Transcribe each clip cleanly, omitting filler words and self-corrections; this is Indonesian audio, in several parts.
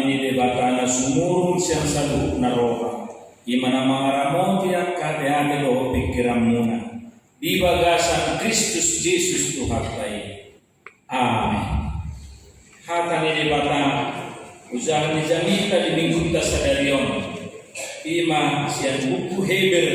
ini debatana sumurul siyang salu na roha. Imana mga ramon tiyak kadeade do pikiran muna. Di bagasan Kristus Jesus Tuhan tayo. Amen. Hata ni debata usaha ni jamita di minggu ta sa darion. Ima siyang buku Heber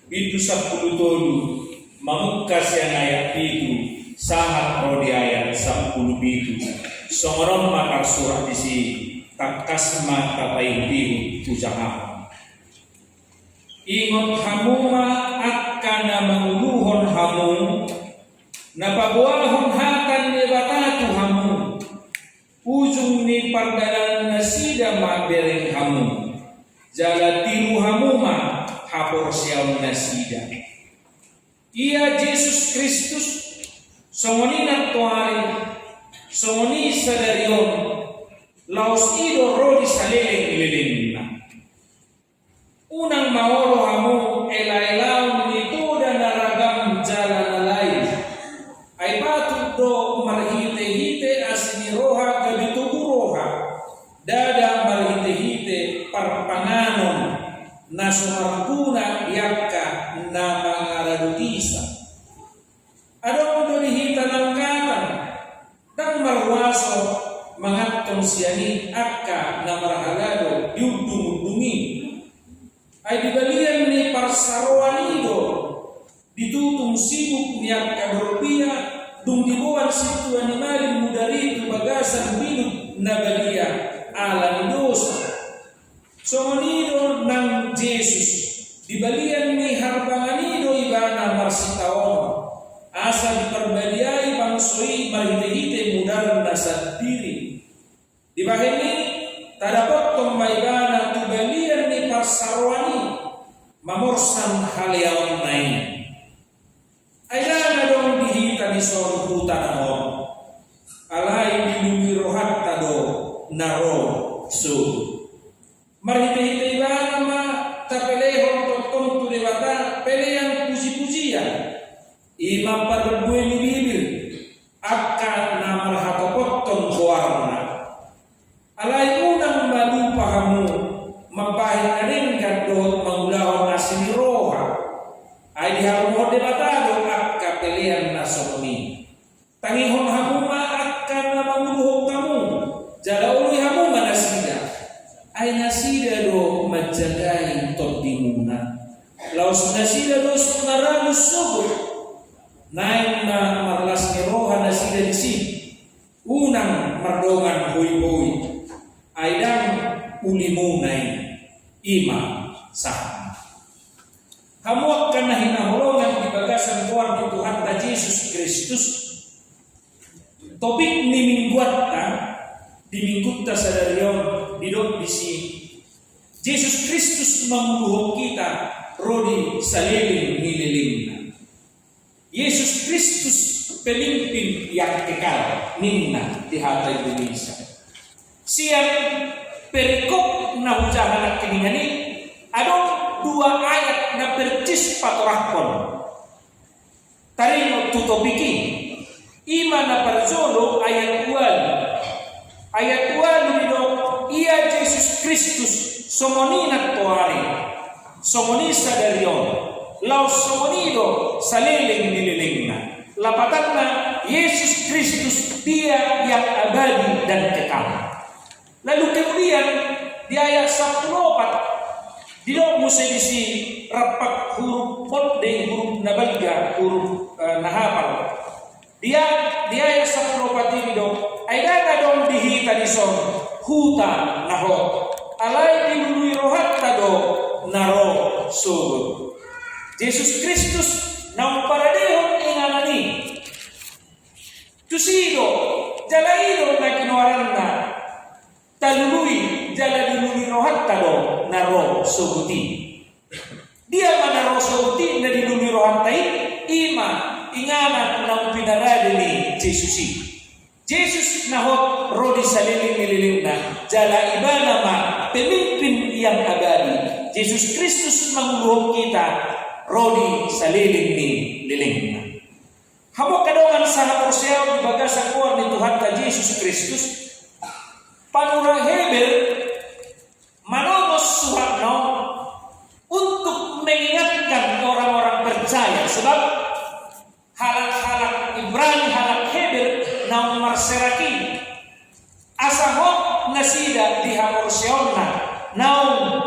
bitu 10 tolu mamukka siyang ayat itu sahat rodi ayat 10 bitu. Songoron makar surat isi takasma tapai bihu usaha. Ingot hamuma akkana manguluhon hamu napabuahon hatan ni batatu hamu ujung ni pardalan nasida mabereng hamu jala tiru hamuma hapor siyaw nasida. Ia Yesus Kristus songoni natuari songoni sadarion laos ido rodi saleleng ililingna unang maolo hamu elailaw nito dan naragam jalan lain ay patut do marhite-hite asini roha kabitugu roha dada marhite-hite parpanganon na sumarpuna yakka na mangaradutisa adong dolihita ng kanan dang marwaso mangatong siyani akka na marhalado yudung-dungi ay dibalian ni parsarwanido ditutung sibuk niyak kaberbia dung dibuan situ animalin mudari bagasan minum na bagia ala dosa somonido ng Jesus dibalian ni harbanganido ibana marsitaon asa diperbadiai bangsoi marhite-hite mudar nasad diri dibahini tadapat pembaigana tubalian ni parsarwani mamorsan haliawan nain ayana dong dihita di son hutan on alai dilumi rohat tado naro su marhite-hite ibana ma tapelehon totong tulewata peleang puji-pujian imam parbuai ni bibir akan namar hatopotong kuarna alai unang malupa hamu mabahin aringkan dohot mangulahon asini roha ay diharumo debatado akka pilihan nasoni tangihon hamu ma akan namanguluhong kamu jala ului hamu manasida ay nasida do majagai todimuna laos nasida do sunaralus subur naik na marlas ni roha nasida disi unang mardongan hoi-hoi aidang ulimunay ima sah. Hamuak ka na hinahulungan di bagasan kuwan ni Tuhan ta Jesus Kristus. Topik ni mingguat ta di minggut ta sa darion didot bisi Jesus Kristus mamuluhok kita rodi saliling nililingna. Yesus Kristus pemimpin yang kekal ninna di hati Indonesia. Siang perikop na hujahan at kiningani adong 2 ayat na percis patorakon tarino tutopiki ima na parzolo ayat 2 nino ia Jesus Kristus somoni na tuari somoni sa darion laos somonido saliling nililingna lapatan na Yesus Kristus dia yang abadi dan kekal. Lalu kemudian di ayat 14 dilo musedisi rapak huruf podde huruf nabalga huruf nahapal dia di ayat 14 dilo ay dong dihita di son huta naho alay dilului rohat tado naro sugod Jesus Kristus nang paradihon inganani tusido jalaido na kinuaran na talului jala dilului rohat tado naro suguti dia manaro suguti na dilului rohat tai ima inganan ng pinarali ni Jesus nahot rodi saliling nililing na jala ibana ma pemimpin yang abadi Jesus Kristus manguluhok kita rodi saliling ni liling na hamo kadongan sa porsiyaw di bagasan kuwan ni Tuhan ka Jesus Kristus panurang Heber nasida diha porsionna naung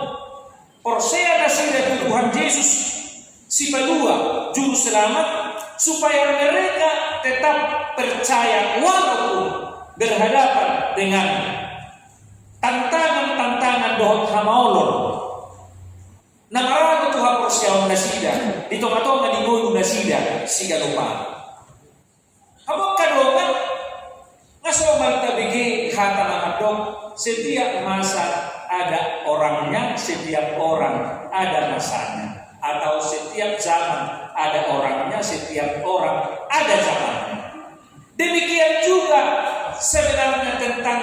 porsea nasida Tuhan Yesus si palua juru selamat, supaya mereka tetap percaya walaupun berhadapan dengan tantangan-tantangan dohot hamaolor. Namarago Tuhan porsiaon nasida di toma-toma di goyu nasida si galupa. Habang kadongan ngasomal tabigi hata namadok, setiap masa ada orangnya, setiap orang ada masanya, atau setiap zaman ada orangnya, setiap orang ada zamannya. Demikian juga sebenarnya tentang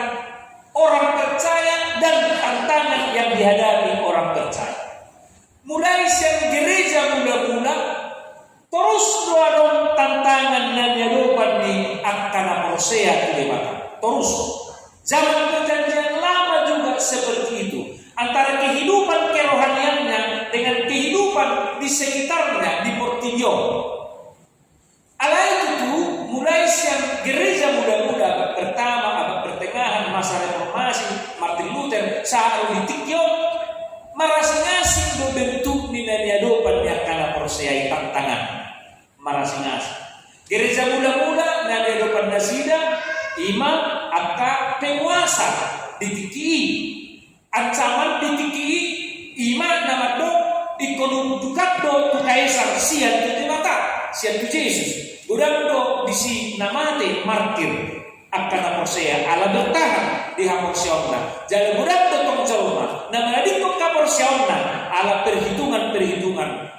orang percaya dan tantangan yang dihadapi orang percaya. Mulai siang gereja mula-mula terus doa tantangan dan yadopan ni akan prosea kelewatan. Terus zaman perjanjian lama juga seperti itu. Antara kehidupan kerohaniannya dengan kehidupan di sekitarnya di Portillo. Alai itu mulai siang gereja muda-muda pertama abad pertengahan masa reformasi Martin Luther saat Tikyo marasing-asing do bentuk ni naniadopan yang kana perseai tantangan marasing-asing. Gereja muda-muda naniadopan nasida imam akka penguasa ditiki ancaman ditiki iman nama do ikonum dukat do tu kaisar sian tu mata sian tu Yesus gudang do disi namate martir akan persea ala bertahan di haporsionna jadi gudang do tong jalma nama dikok kaporsionna ala perhitungan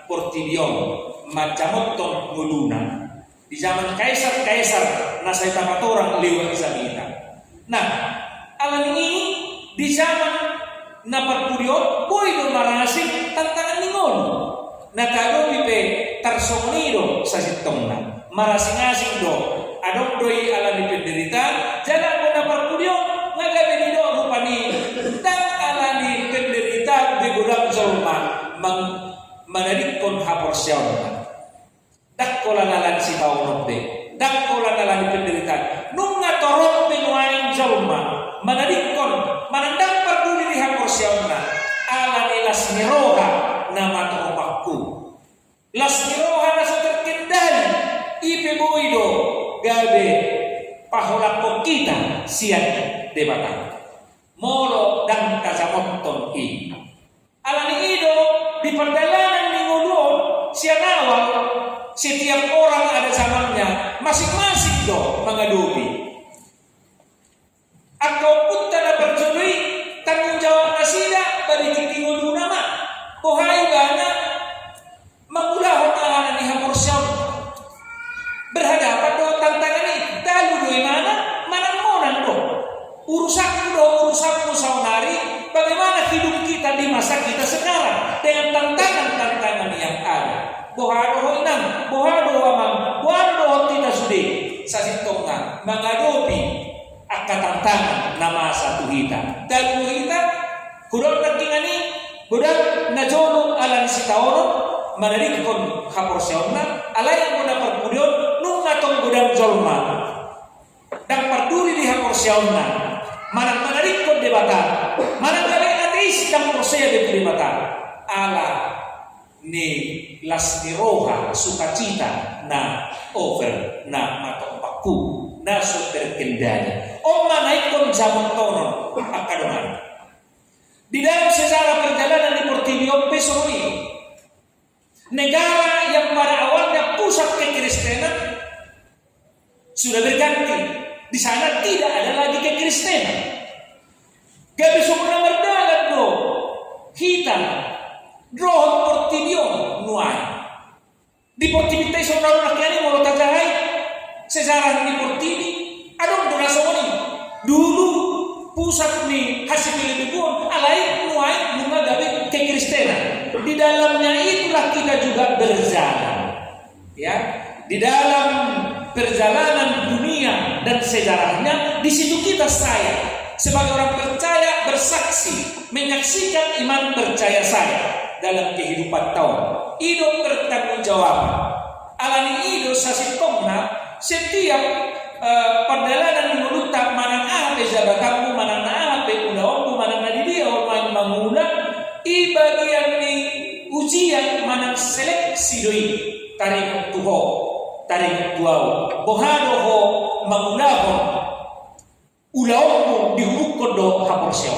Portillo macam tong nguluna di zaman kaisar nasai tamat orang lewat Isabita. Nah ala ini di zaman na Portillo boy do marasing tantangan ningon nakado pipe tarsonido sa sitongna marasing-asing do adok doi ala ni penderita jana ko na Portillo ngagabe ni do rupani dan ala ni penderita di gudang jalma manadikon haporsiauna dakkola nalan si taunobde dakkola nalan ni penderita nunga torong pinuaing jalma manadikon manandang parduli di haporsiauna ala ni lasmiroha nama terupakku lasmiroha nasa terkendali ipe boido gabe paholakko kita sian debatan molo dan kasamonton i ala ni ido di perjalanan mingguan sian awal setiap orang ada zamannya masing-masing do mengadopi atau pun tanda berjudui tanggung jawab nasida bagi tinggi nama kohai bana mengulah hongalan di haporsiaun berhadapan do tantangan ini dalu do mana monan do urusanmu saunari bagaimana hidup kita di masa kita sekarang dengan tantangan yang ada bohado inang bohado amang bohado tidak sudah sasitonga mengadopi akan tantangan nama satu kita dan kita kudok nakingani kudok najono alan sitaoro manarikon haporsiauna alay mo na pagpudyon nung atong gudang jolma dan parduli di haporsiauna manarikon debata manang gabi ateis dan porsea de debata ala ni lasmiroha sukacita na over na matopakku na terkendali. Naikon zaman tonon akadongan. Di dalam sejarah perjalanan di Portillo Pesoni, negara yang pada awalnya pusat kekristenan sudah berganti. Di sana tidak ada lagi kekristenan. Gak bisa pernah berdalan do hitam roh Portillo nuai. Di Portillo saudara rakyatnya mau tajahai sejarah di Portillo adong donasoni dulu pusat ni hasil lebuan alai nuai bunga gabe kekristenan di dalamnya itulah kita juga berjalan ya di dalam perjalanan dunia dan sejarahnya di situ kita saya sebagai orang percaya bersaksi menyaksikan iman percaya saya dalam kehidupan tahun hidup bertanggung jawab alani hidup sasitongna setiap perjalanan menurut manang ape jabatanmu manang ape seleksi doi taring tuho taring tuau bohado ho mamulaho ulaomu dihubuk kodo haporsyo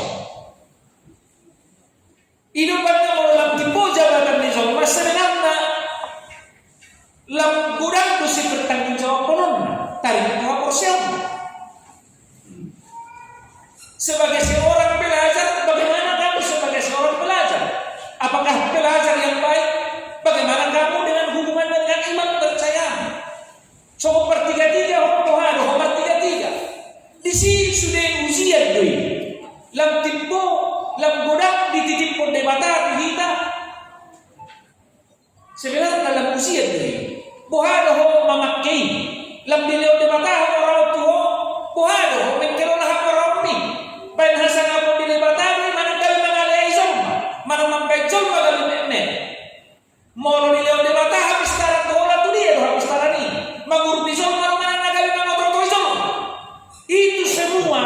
ino banda mo lam tipo jabatan ni zon masebenarna lam gudang si bertanggung jawab konon taring haporsyo sebagai seorang pelajar. Bagaimana kamu sebagai seorang pelajar? Apakah pelajar yang baik? Bagaimana kamu dengan hubungan dengan iman percaya? Coba per 33 orang Tuhan, 33. Di sini sudah ujian doi. Lam timbo, lam godang dititip pun debata kita. Sebenarnya dalam ujian doi. Bohado ho mamakai. Lam dileo debata orang tua. Bohado ho mengkerolah orang ni. Bain hasan apa bila batari mana kali mengalai zomba mana mampai zomba kali meme molo ni leo debata habis tarat dola tu dia habis tarat ni mangur di zomba mana kali mengotor zomba itu semua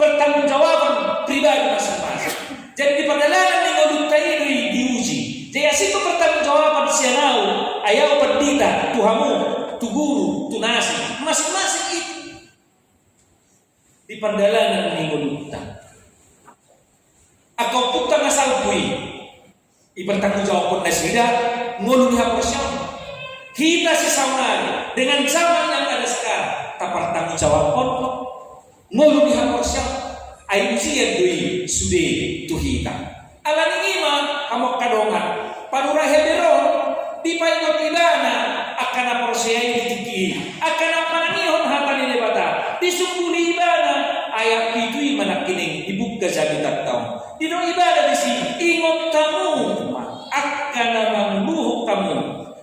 pertanggungjawaban pribadi masing-masing. Jadi di perjalanan ni ngodut tairi diuji jadi situ pertanggungjawaban sianau ayau pendita tuhamu tu guru tu nasi masing-masing itu di perjalanan minggu luta. Aku putar asal bui. Ibertanggung jawab pun nasida ngulu haporsya. Kita sesama dengan zaman yang ada sekarang. Tak tanggung jawab pun ngulu haporsya. Ayu sian dui sude tuhita. Alani ima hamok kadongan. Padura heberon di paingot idana akan haporsya ditiki. Akan apanangihon hatani debata. Disumpuli ibadah ayat itu mana kini dibuka jadi tak tahu. Di dalam ibadah di sini ingat kamu akan mangluh kamu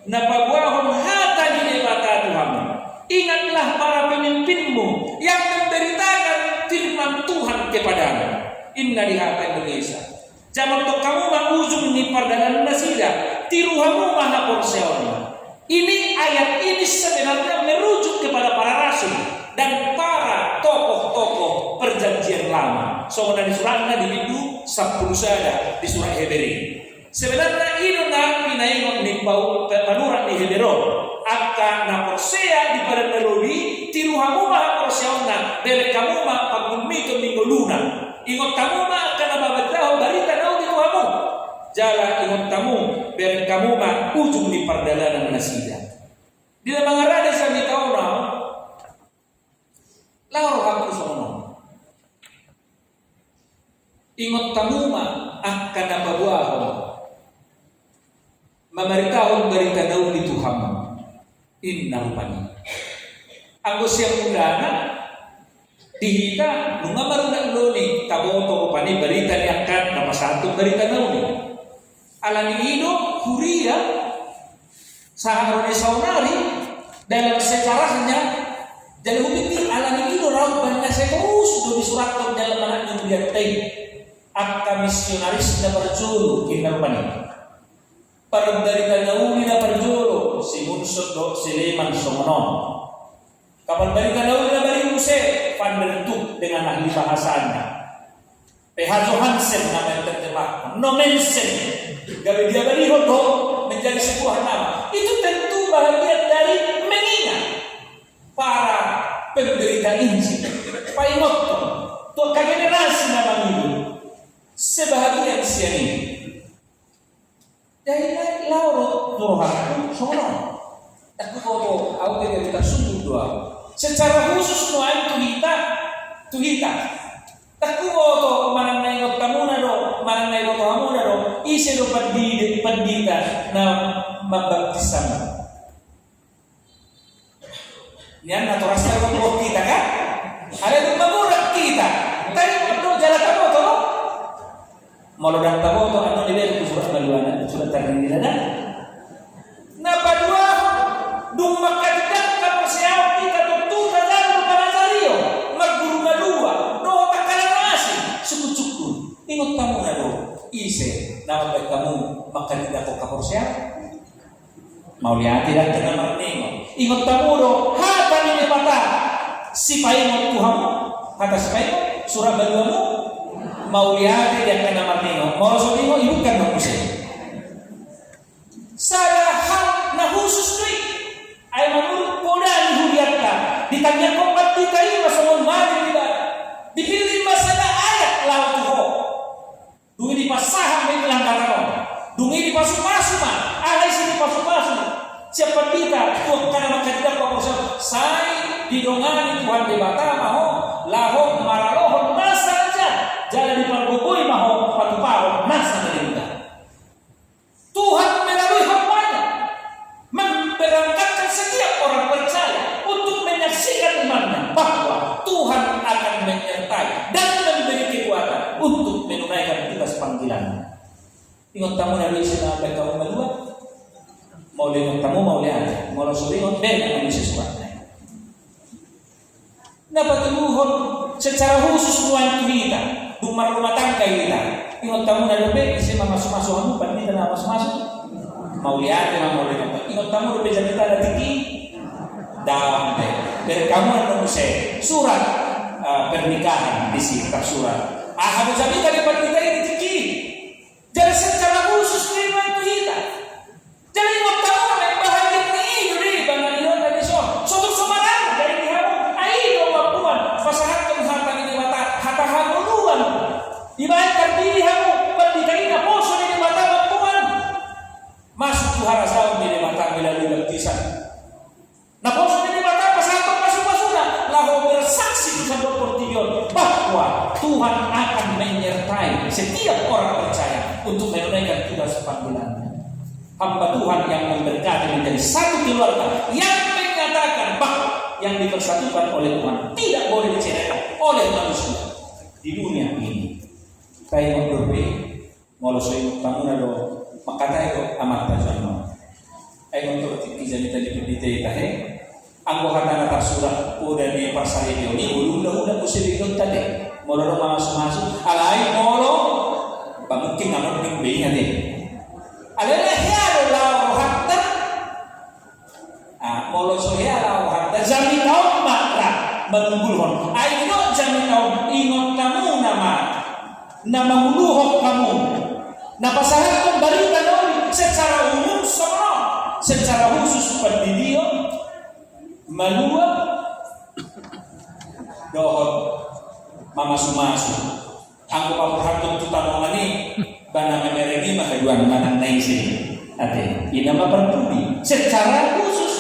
napabuahon hata di debata Tuhan. Ingatlah para pemimpinmu yang memberitakan firman Tuhan kepadamu. Inna di hata Indonesia. Zaman untuk kamu mengujung ni perdagangan nasida tiruhamu maha porseona. Ini ayat ini sebenarnya merujuk kepada para rasul dan para tokoh-tokoh perjanjian lama. Soalnya di suratnya di minggu 10 saja di surat Heberi. Sebenarnya ini nak pinaingon ni panuran di Hebron. Akan naporsea di pada melodi tiruhamu maha porseona dari kamu mah pagumito minggu luna. Ingot kamu mah akan nababataho barita nau di tuhamu. Jala ingot kamu dari kamu mah ujung di perjalanan nasida. Di dalam rada sami tahu lauro aku sono. Ingot tamuma akan nababuahon. Mamaritaon berita daun di Tuhan. Inna rupani. Anggo siang mudana dihita nunga marunak loni taboto rupani berita diangkat nama satu berita daun. Alani ino huria saharone saunari dalam sejarahnya jadi hubiti alani itu rauh banyak terus do disuratkan dalam anak yang diatai akta misionaris na berjulu kinarupani parang dari kanauli na berjulu si Munsod do Sileman Somonon kapal dari kanauli na beriuse panbentuk dengan ahli bahasanya PH Johansen nama yang terjemah no mention gawe dia beriho do menjadi sebuah nama itu tentu bahagian dari mengingat para penderita Injil, Pak Imotto, tua generasi nama itu, sebahagian siang ini. Dari lauro Tuhan, sono, aku bawa aku tidak tersungguh doa. Secara khusus doa itu kita. Aku bawa mana naik kamu nado, mana naik kamu nado, isi do pendita na membaptisan. Yan naturasal ko kita kan? Ada yang mamurak kita. Tadi waktu jalan kamu tuh, malu dah kamu tuh anu dia itu surat baluan, surat terang ada. Napa dua dung makadikan kamu siapa kita tentu dalam kanazario, maguru madua, doa takalan masih suku-suku. Ingat kamu nado, ise nama baik kamu makadikan kau kapur siapa? Mau lihat tidak kena marningo. Ingat kamu do, hata ni mata. Si paingot Tuhan, hata si paingot surah baluamu. Mau lihat tidak kena marningo. Mau sotingo ibu kan manusia. Sada hal na khusus ni ay menurut pola dihuriatka ditanya kompat dikai masamon mali diba dipilih masada ayat laut ho dungi di pasaham may pelanggaran dungi di pasuma-suma alay sini pasuma-suma siapa kita tuh karena makadidak pakusal sai didongani Tuhan di bata maho lahok maralohon nasa aja jalan di pargogoi maho patuparo nasa dari kita Tuhan melalui hambanya memberangkatkan setiap orang percaya untuk menyaksikan imannya bahwa Tuhan akan menyertai dan memberi kekuatan untuk menunaikan tugas panggilannya. Ingat tamu dari sini apa kamu berdua? Mau lihat tamu mau lihat, mau langsung lihat dengan sesuatu. Dapat Tuhan secara khusus nuan kita, rumah tangga kita. Ingat tamu dari bek, isi masuk anu, pandai dan masuk. Mau lihat, mau lihat. Ingat tamu dari kita ada tinggi, dalam bek. Berkamu anu saya surat pernikahan di sini surat. Harus jadi daripada kita ini tinggi. Jadi secara khusus nuan kita. Jadi ingat tamu yang bahagia ini dari bangan ion dari suatu semarang dari dia. Ayo bapuan, pasahat kemhatan ini mata hata hamuluan. Ibarat terpilih kamu pendidikan na poso ni mata bapuan. Masuk tuhara sa ni mata melalui baptisan. Na poso ni mata pasahat masuk-masukna lahu bersaksi sa portion bahwa Tuhan akan menyertai setiap orang percaya untuk menunaikan tugas panggilannya. Hamba Tuhan yang memberkati menjadi satu keluarga yang menyatakan bahwa yang dipersatukan oleh Tuhan tidak boleh diceraikan oleh manusia di dunia ini. Kaya magdurbe, ngolosoy kamu na do, makatay ko amat pa dyan mo. Ay kung ito, kizanita di pindite itahe, ang buhatan na tasulat po na di pasahin yun, ulula-ula po sila yung tali, moro mga sumasok, alay, moro, pamungking naman ng bayi natin. Alay na hiyaro lao hatta, molo so hiyaro hatta, jamin taon matra, magbulhon. Ay no, jamin taon, ingot kamu naman, na mamuluhok kamu, napasahan kong balita noon secara umum semua, secara khusus pendidio, malua, dohot, mamasu-masu. Ang papahatong tutanong ani, bana memeregi makaduan manang naisi. Ate, ina mapertudi secara khusus,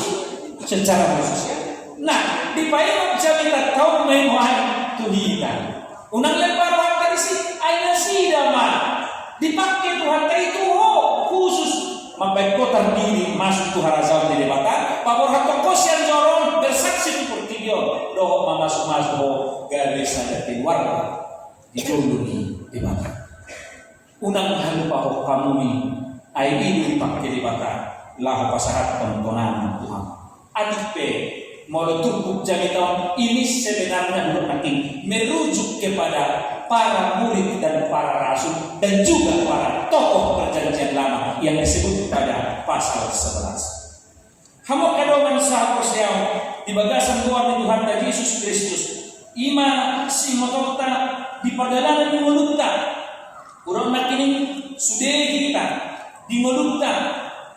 secara khusus. Nah, di payung jamitat kaum menuai tuhitan. Unang lempar waktu di sini, ayah sidama dipakai Tuhan itu khusus membaikkan diri masuk Tuhan azam di debata. Pabor hakam kosian jorong bersaksi seperti dia. Doh masuk garis saja di warga dijoluni debata. Unang halupa kamu ni ayah ini dipakai debata. Lah pasahat tontonan Tuhan. Adipe mau tubuh jami tahun ini sebenarnya berarti merujuk kepada para murid dan para rasul dan juga para tokoh perjanjian lama yang disebut pada pasal 11. Kamu kadoman sahabat saya di bagasan Tuhan Tuhan Yesus Kristus ima si motota di perjalanan di mulutnya kurang makin sudah kita di mulutnya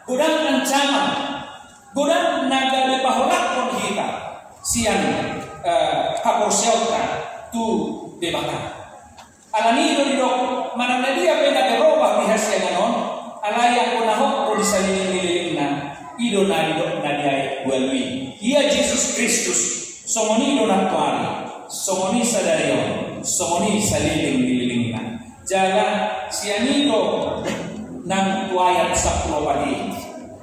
kurang ancaman godang naga de paholak kita siang kaporsiauta tu debata alani do dok manana dia beda beroba bihasia ganon alaya kunahok pro disalini lilina ido na dok na dia bualui ia Yesus Kristus somoni do natuari somoni sadario somoni saliling lilina jaga sianido nang tuayat saplo padi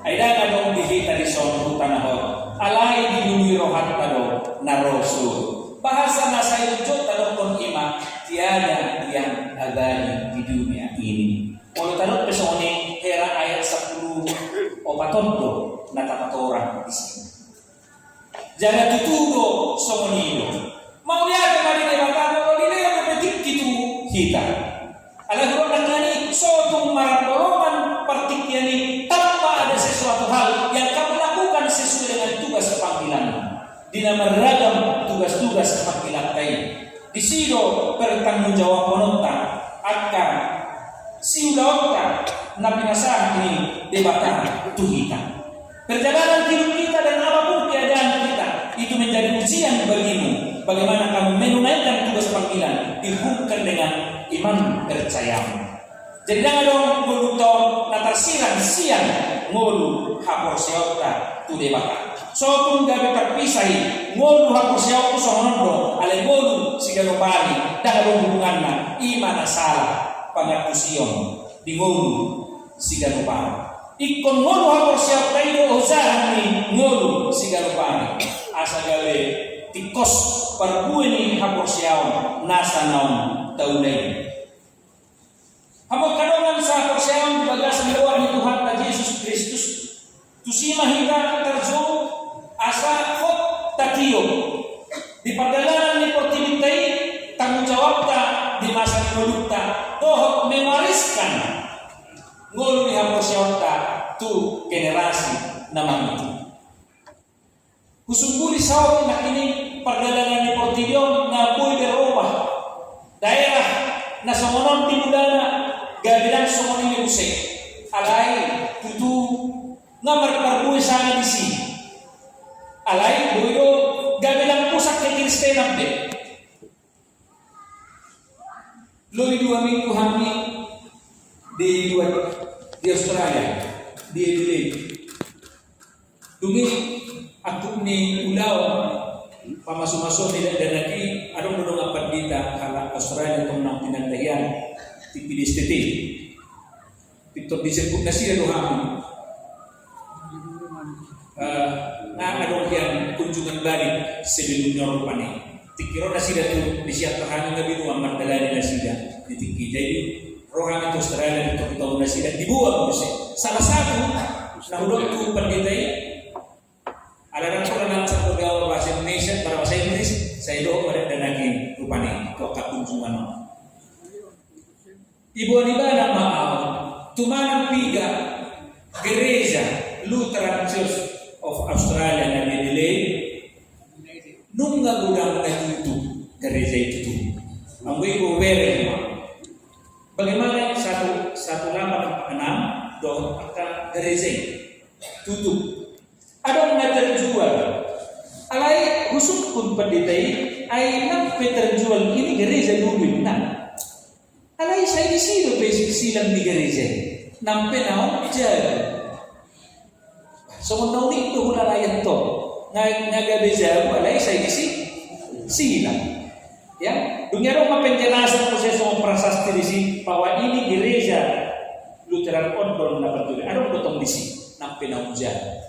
Aida kadong dihita di son tanahot alay di lumiro hattado na rosul bahasa nasa ujot tanong kon ima tiada yang agani di dunia ini kalau tanong pesoni hera ayat 10 o patonto na tapatorang di sini jangan tutudo somonido mau lihat kembali di batado dile yang berpetik gitu kita ala guru nakani sotung marapolongan partikiani tanpa ada sesuatu hal yang kamu lakukan sesuai dengan tugas panggilan di nama ragam tugas-tugas panggilan tadi di sido pertanggung jawab penonton akan siudaota na pinasahan ni debata kita. Perjalanan hidup kita dan apapun keadaan kita, itu menjadi ujian bagimu. Bagaimana kamu menunaikan tugas panggilan dihubungkan dengan iman percayamu. Jadi jangan dong muluto na tersilang siang ngolu hapor seota tu debata. So kung gabi terpisah ngolu hapor seota tu sonondo ale ngolu sigaro bali dahil hubungan na iman na salah pangakusion di ngolu sigaro bali. Ikon ngolu hapor seota kayo usahan ni ngolu sigaro bali asa gawe tikos perbuih ni hapor seota nasa naon taunay. Hapag kanongan sa persyawan bagasan luar ni Tuhan na Yesus Kristus tusima hingga terjo asa hot takiyo di perjalanan ni pertimintay tanggung jawab ta di masa minulukta dohot mewariskan ngolo ni persyawan ta tu generasi naman itu kusumbuli sawa na kini perjalanan ni pertimintay na boy berubah daerah na sumonon timudana gabilang sumoni ni Jose alay tutu ngamar parbuhay sana di si alay buyo gabilang pusak ke Kristen ambe loy 2 minggu kami di Australia di Adelaide dumi aku ni ulaw pamaso-maso nila danaki adong dodong apat dita kala Australia kung nang pinandayan PDSTT. Victor disebut nasi doham. Na adong yang kunjungan balik sebelum nyorupane. Tikiro nasi datu disiap tahan ngabi nu amat dalani nasi dah ditiki. Jadi rohani itu Australia itu tahu nasi dah dibuang mesti. Salah satu nah udok itu penditai ada orang satu gaul bahasa Indonesia para bahasa Inggris saya doa pada danaki rupane kok kunjungan. Ibu Anibana maaf, tumanang piga gereja Lutheran Church of Australia na Adelaide nung gudang na itu gereja itu. Ang ko beri bagaimana satu lapan 6 do akta gereja tutup. Ada yang terjual. Alai khusus pun penditai ay nang terjual ini gereja dulu na. Alay saya di sini basic silang di gereja. Nampe naon jaga. So kung itu hula layan to. Ngagabeja alay saya di silang. Ya, dunia rumah penjelasan proses prasasti di sini bahwa ini gereja Lutheran Ondol na betul. Ada potong di sini. Nampe naon jaga.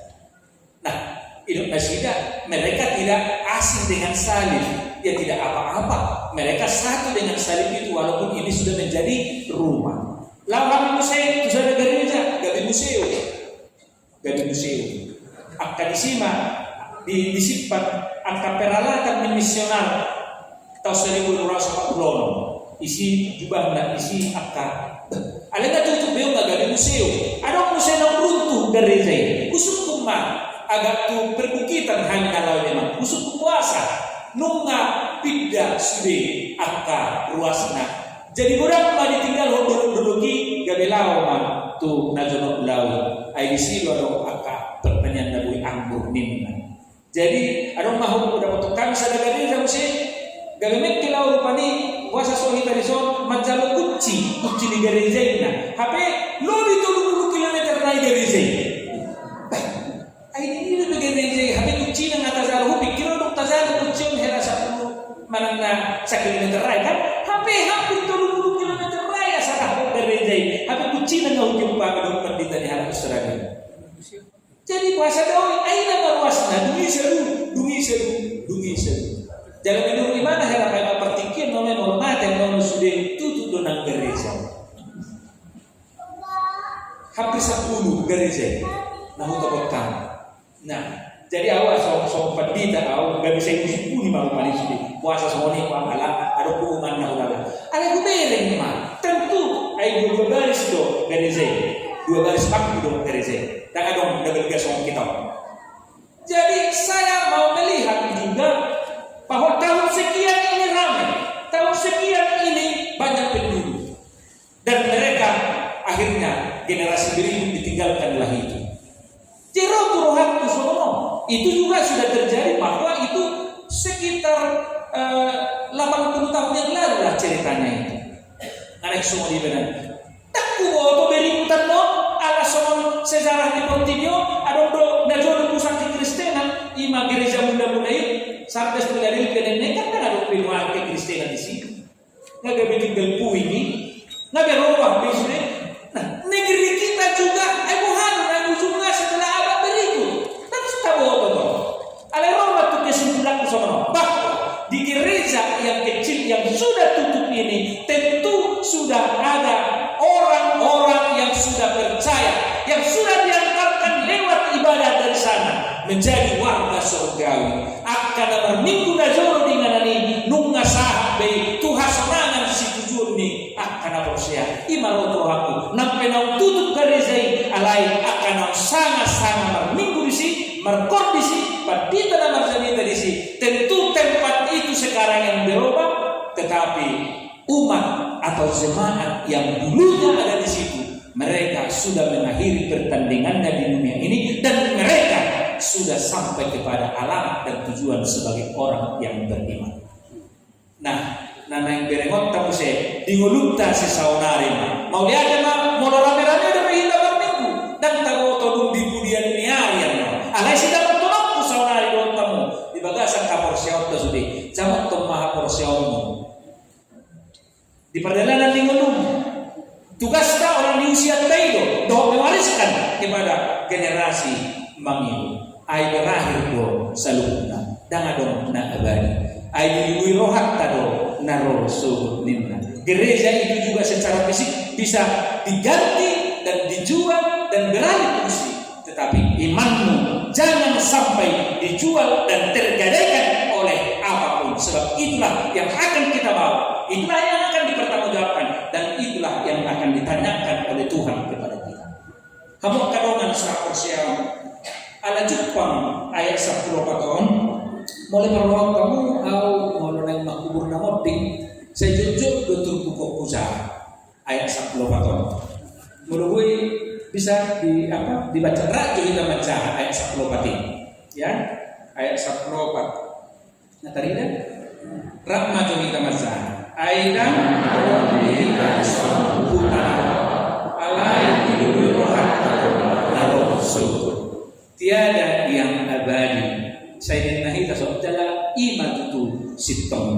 Nah, Indonesia mereka tidak asing dengan salib. Ya tidak apa-apa. Mereka satu dengan salib itu walaupun ini sudah menjadi rumah. Lawan museo, itu sudah gereja, gabi museo. Akta disima disimpan akta peralatan misionar tahun 1940. Isi jubah dan isi akta. Ada nggak tutup beo nggak gabi museo? Ada museo yang runtuh gereja ini. Kusuk kumah agak tu perbukitan hanya kalau memang kusuk puasa. Nunga pidda sude akka ruasna. Jadi orang mah ditinggal hodoki gabelaw mah tu najono law. Ai disilo ro akka pertanyaan dari anggur nimna. Jadi adong mah udah foto kami sadagari sa musi. Gagamet kilaw rupani puasa sohi tadi so majalo kuci di gereja ina. Hape lobi 30 kilometer naik gereja. Ai ini lebih gereja hape kuci nang atas alu pikir dok tazal kuci hera sa manang sa kilometer rai kan hampir 30 kilometer rai sa gereja hape kuci nang hukum pa dok pendeta di harap Australia. Jadi puasa doi aina baruasna dungi seru. Jalan minum di mana hera kaya pertikir no hormate no sudah tutup donang gereja. Hampir 10 gereja. Namun tepatkan. Nah, jadi awal so pendeta awal gak bisa ikut puni mau manis ini puasa semua ni ala ada hubungan na ulala. Ada gubereng mah. Tentu ai 2 garis do gereja. 2 garis pak do gereja. Dan ada double gas kita. Jadi saya mau melihat juga bahwa tahun sekian ini ramai, tahun sekian ini banyak penduduk dan mereka akhirnya generasi berikut ditinggalkanlah itu. Jero turuhakku sono. Itu juga sudah terjadi bahwa itu sekitar 80 tahun yang lalu lah ceritanya itu. Anak semua di benar. Takku bawa beributan no ala sono sejarah di Pontificio ada do najo pusat Kristenan ima gereja muda-muda itu sampai dari kenene kan ada penuan ke Kristenan di sini. Nggak tinggal ini, nggak berubah bisnis. Nah, negeri kita juga emuhan ujungnya setelah abad berikut. Tapi tahu apa? Ada Roma tuh kesimpulan sono bahwa di gereja yang kecil yang sudah tutup ini tentu sudah ada orang-orang yang sudah percaya, yang sudah diantarkan lewat ibadah dari sana menjadi warga surgawi. Akan berminggu najoro dengan ini nunga sahabe Tuhan serangan si tujuan ni akan bersia imaro Tuhanku nampai nau tutup gereja alai akan sangat-sangat berminggu di sini berkondisi padita dan marjanita di sini. Tentu tempat itu sekarang yang berubah, tetapi umat atau jemaat yang dulunya ada di situ, mereka sudah mengakhiri pertandingannya di dunia ini dan mereka sudah sampai kepada alamat dan tujuan sebagai orang yang beriman. Nah, nana yang berengot tamu saya dingulunta si saunari mau lihat mah mau rame-rame ada berita berminggu dan tahu todung di budian ini harian alai sudah bertolak saunari don tamu di bagasan kapor siot sudi jamak tom maha por siotmu di perjalanan dingulung tugasnya orang di usia taido do mewariskan kepada generasi mangilu ai berakhir do saluna dangadong na abadi ai diului rohat tado naro subuh ninna. Gereja itu juga secara fisik bisa diganti dan dijual dan beralih fungsi, tetapi imanmu jangan sampai dijual dan tergadaikan oleh apapun, sebab itulah yang akan kita bawa, itulah yang akan dipertanggungjawabkan dan itulah yang akan ditanyakan oleh Tuhan kepada kita. Kamu kadongan sa persiapan ala Jepang ayat 10 tahun mulai merawat kamu au mulai makubur namoding saya jujur betul pokok puja ayat 10 tahun mulai bisa dibaca rajo kita baca ayat 10 pati ya ayat 10 pat nah tadi dah rahmat kita baca ayat kita putar alai hidup rohat narosul tiada yang abadi. Saya dinahi tasawuf jala iman itu sitong.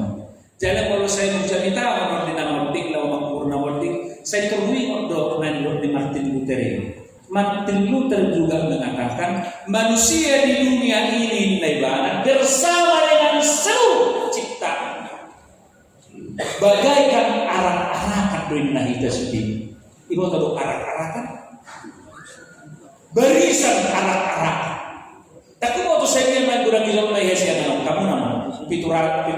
Jala kalau saya menjadi tahu orang di nama dik lawan makmur nama dik, saya terui untuk menurut di Martin Luther. Martin Luther juga mengatakan manusia di dunia ini lebaran bersama dengan seluruh ciptaan bagaikan arak-arakan dinahi tasawuf. Ibu tahu arak-arakan? Barisan arak-arakan. Tapi waktu saya main kurang kisah ya siapa kamu nama pitu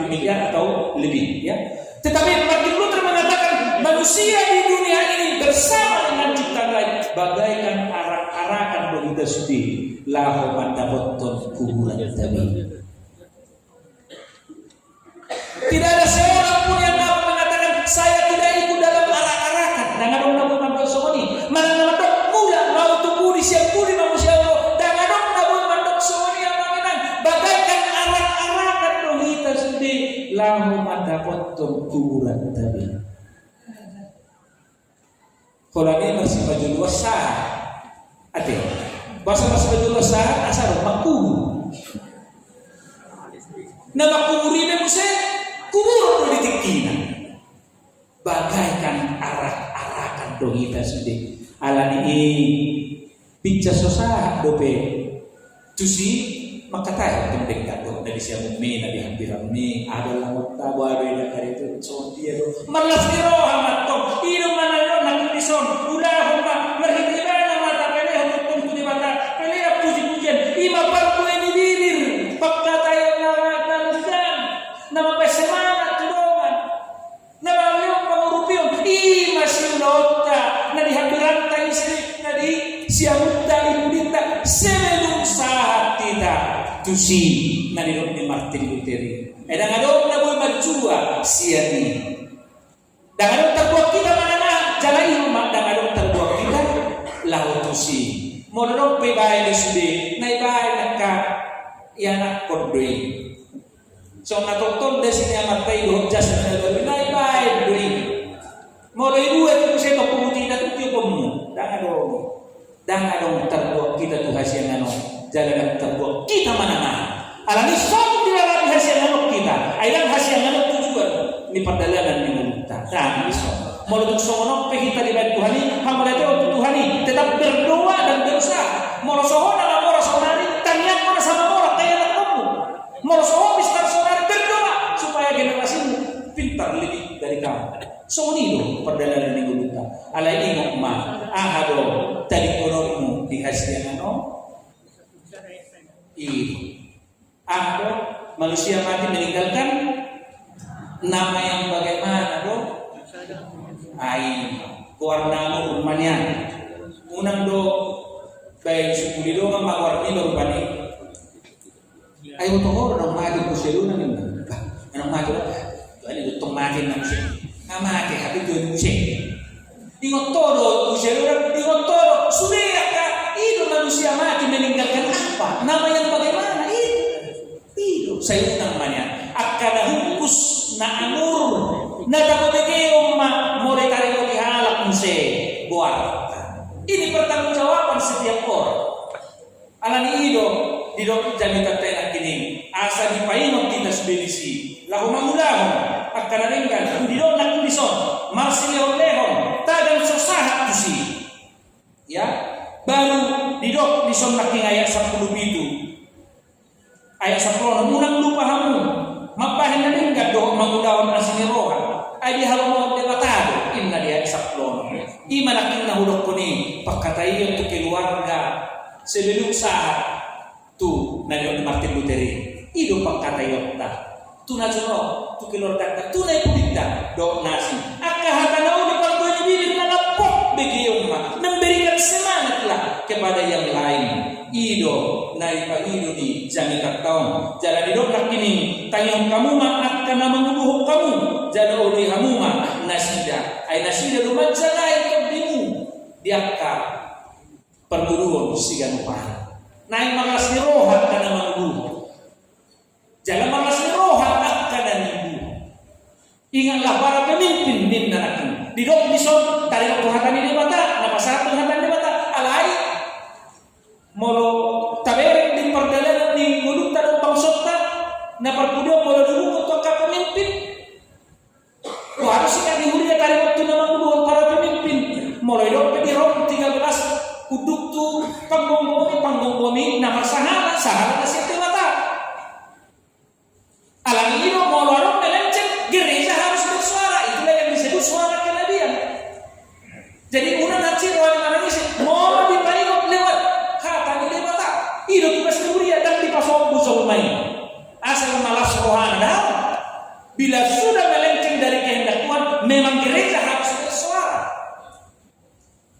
miliar atau lebih ya. Tetapi Martin Luther mengatakan manusia di dunia ini bersama dengan ciptaan lain bagaikan arak-arakan begitu sedih lahu mandaboton kuburan tadi. Tidak ada seorang pun yang dapat mengatakan saya tidak ikut dalam arak-arakan. Dengan orang mandor somoni mana mandor mula mau tubuh di siap puri manusia lahu mendapatkan kuburan tadi. Kalau ini masih baju luas sah, ada. Bahasa masih baju luas sah asal makubur. Nama kubur ini musik kubur politikina. Bagaikan arak-arakan dohita sedih. Alani ini picca sosah dope. Tusi maka tayo penting tato dari siapa mina di hampiran ni ada laut tabu ada yang dari itu so dia do malas diro amat to ino manalo nakilison ulah humma merhibana mata pele hukum di mata pele puji-pujian ima parku ini bilir pakka tayo na nusdan nama pesemangat tulungan nama leong pangurupion ima siulota na di hampiran tayo istri na di siamutta ibudita semenung sahat tidak tusi na di Martin Luther. Edang adong na boy majua siani. Dang adong terbuat kita mana jala ilmu dang adong terbuat kita Modok pe bae di sudi, nai bae nakka yana kodoi. So natonton desi ni amatai do jas na do nai bae doi. Modo ibu itu saya to puti na tuti komu. Dang adong terbuat kita tu hasil nano. Jalan terbuat kita mana-mana. Alami sok di dalam hasil nano kita. Ailan hasil nano tujuan ni perdalangan ni muta. Nah, iso. Modo sono pe kita di bait Tuhani, hamulate untuk Tuhani, tetap berdoa dan berusaha. Modo soho na mora sonari, tanyang mora sama mora kaya na kamu. Modo soho mistar sonari berdoa supaya generasi pintar lebih dari kamu. Sonido perdalangan ni muta. Alai ingok ma ahado tadi konormu di hasil nano. Ada manusia mati meninggalkan nama yang bagaimana dong? Warna rumahnya. Unang do baik sepuluh do sama warni baru bani. Ayo tohor dong mati kuselu nang nang mati lah. Jadi do tong mati nang sih. Mati hati do musik. Ingat todo kuselu dan ingat todo sudah ka itu manusia mati meninggalkan apa? Nama yang bagaimana itu? Saya namanya akada hukus na amur na takoteke umma more kare di halak muse buat. Ini pertanggungjawaban setiap orang. Alani ido di dok jami katena kini asa di paino kita sebelisi lahu mamulahum akada ringgan di dok nak tulison marsile lehon tadan sosahat tusi ya baru di dok dison nak ayat 10 itu ayat 10 munang lupa hamu mapahin na rin gado magulawang asini roha ay di halo debatado inna dia 10 imanakin na hulok ko ni pagkatayon to keluarga sebelum saat tu nanyo ni Martin Luther ido pagkatayon ta tu na juno tu keluarga ta tu na ipulita do nasi akahatanau di pagkuhan bibir na napok bigiyong ma memberikan semangat lah kepada yang lain ido naipa ido di jami katong jalan hidup nak kini tayong kamu ma akan mengubuh kamu jalan oleh kamu ma nasida ay nasida rumah jaga itu dimu diakar perguruan sigan upah naik malas ni rohat kana mengubuh jalan malas ni rohat akan mengubuh ingatlah para pemimpin din narakin di dok dison tarik Tuhan ini mata napasarap Tuhan ini mata alai molo tabereng di perjalanan di nguluk tanong bangsota na perkudo molo dulu untuk ka pemimpin harus ikan dihuli na tarik waktu na manguluhan para pemimpin molo idok pedirok 13 uduk tu panggonggomi na masahala sahala na siya mata alang ino molo arok melenceng gereja harus bersuara itulah yang disebut suara kenabian jadi una naci rohan manangisi molo diparingok lewat ido tugas mulia dan dipasok busuk main asal malas rohana bila sudah melenceng dari kehendak Tuhan memang gereja harus bersuara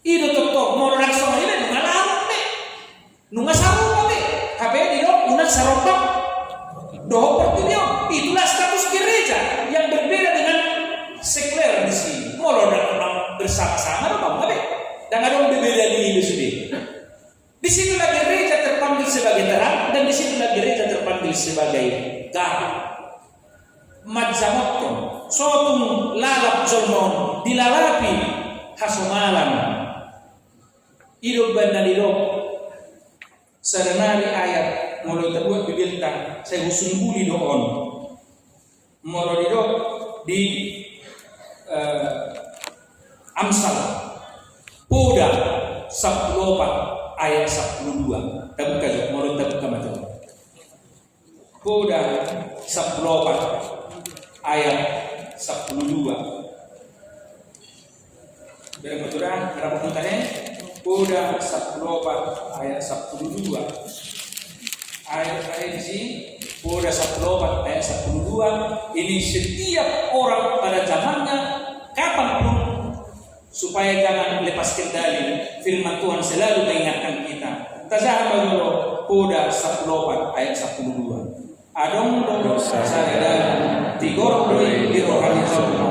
ido totok mau langsung ini nungalarut deh nungasarut deh HP di dok unak sarotok doh pertunian itulah status gereja yang berbeda dengan sekuler di sini mau orang bersama-sama dong apa dan ada berbeda di hidup sendiri. Di situlah gereja terpanggil sebagai terang dan di situlah gereja terpanggil sebagai garam. Madzamoton, sotung lalap jolmon dilalapi hasumalan. Hidup benar hidup. Serenari ayat mulai terbuat bibirta saya usun buli doon. Mulai hidup di Amsal. Poda 14 ayat 12 tabuka menurut tabuka macam Koda 14 ayat 12 berapa berapa mutane Koda 14 ayat 12 ayat ini Koda 14 ayat 12 ini setiap orang pada zamannya kapanpun supaya jangan lepas kendali firman Tuhan selalu mengingatkan kita tazahabalu Koda 14 ayat 12 adong dosa sadada tigor doi di rohani zona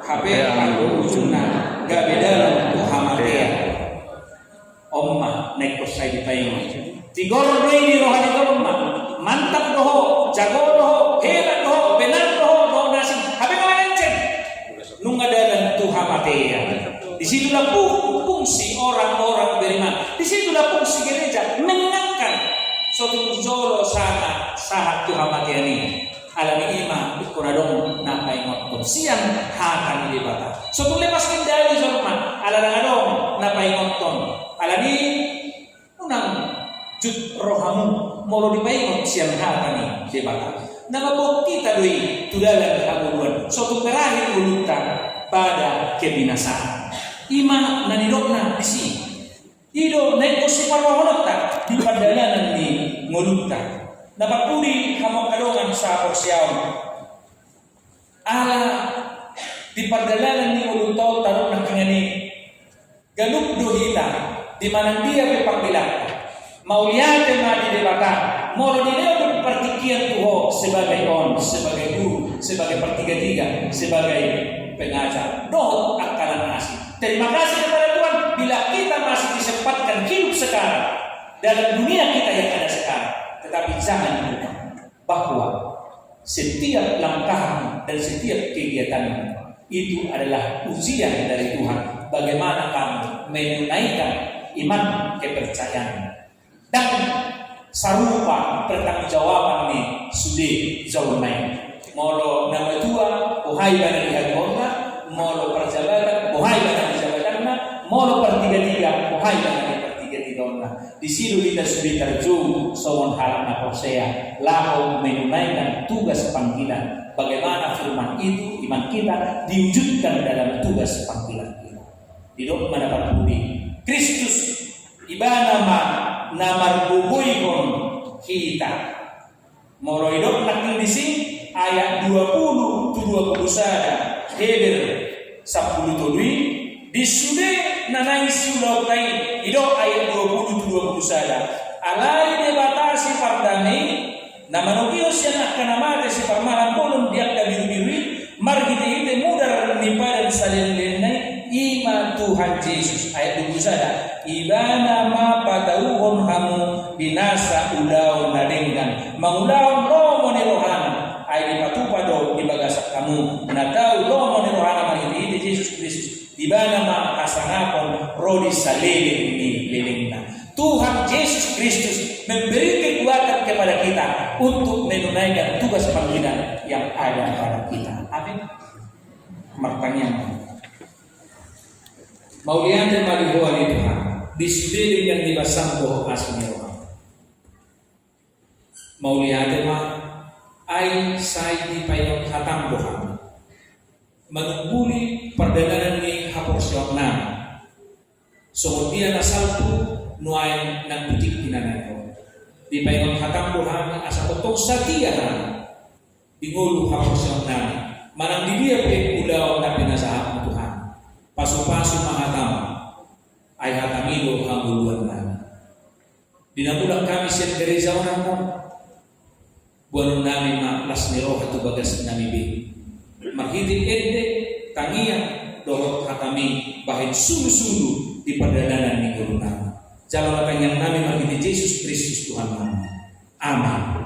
habe anggo ujuna gabedalan Muhammadiyah omma naik kosai Disitulah fungsi orang-orang beriman. Disitulah fungsi gereja mengingatkan suatu jolo sana saat Tuhan matiani alami ima ikuradong napai ngotot siang hakan di bata. Suatu lepas kendali sorma aladang napai ngotot alami unang jut rohamu molo dipaingot siang hakan di bata. Nama bukti tadui tudalan kabuluan suatu berakhir ulutang pada kebinasaan. Ima nanidokna bisi ido naik kursi parwahonot tak di padalanan ni ngolutta dapat puri hamong kadongan sa porsiaw ala di padalanan ni ngolutta tarong nakingani galuk dohita di mana dia pepangbilang mauliate ma di debata moro di leo pertikian tuho sebagai guru sebagai pertiga-tiga sebagai pengajar doh akalan asih. Terima kasih kepada Tuhan bila kita masih disempatkan hidup sekarang dalam dunia kita yang ada sekarang. Tetapi jangan lupa bahwa setiap langkah dan setiap kegiatan itu adalah ujian dari Tuhan. Bagaimana kamu menunaikan iman kepercayaan dan sarupa pertanggungjawaban nih sudah jauh naik. Molo nama tua, ohai bana dihagorna, molo perjalanan, ohai bana dijabatanna, molo pertiga-tiga, ohai bana pertiga-tiga. Di situ kita sudah terjun sawon halak naposea, lahu menunaikan tugas panggilan. Bagaimana firman itu iman kita diwujudkan dalam tugas panggilan kita. Hidup mendapat budi. Kristus ibana namar bubuikon kita. Molo hidup nak di sini. Ayat 20 tu 20 sada Heber 10 todui disude nanai siulau tai ido ayat 20 tu 20 sada alai debatasi pardani namanukios yang akan amate si parmalan bolon diak da biru-biru margite ite mudar nipadan salen lenai ima Tuhan Yesus ayat 20 sada ibana ma patauhon hamu binasa ulau nadenggan mangulaon romo ni rohana ay dipatupado di bagasak kamu natau lomo ni rohana mahiti Yesus Kristus di mana makasangapon rodi salele ni lelengna. Tuhan Yesus Kristus memberi kekuatan kepada kita untuk menunaikan tugas panggilan yang ada pada kita. Amin. Pertanyaan. Maulian dan malihuan Tuhan disudeli yang dibasang boh asmi rohana. Maulian dan ay say di payon hatang Tuhan menungguli perdagangan ni haporsyon na so dia nasalpu nuay ng butik tinanay ko di payon hatang Tuhan asa potong satia ingulu haporsyon na manang di dia pe ulaw na pinasahap ng Tuhan paso-paso mahatam ay hatamido ang uluan na dinabulang kami siya Teresaw na mo buwan namin maklas ni roh at bagas namin bin. Maghitid ende, tangiya, dohot hatami, bahit sulu-sulu di perdalanan ni Guru namin. Jalan kanyang namin maghitid Yesus Kristus Tuhan namin. Amen.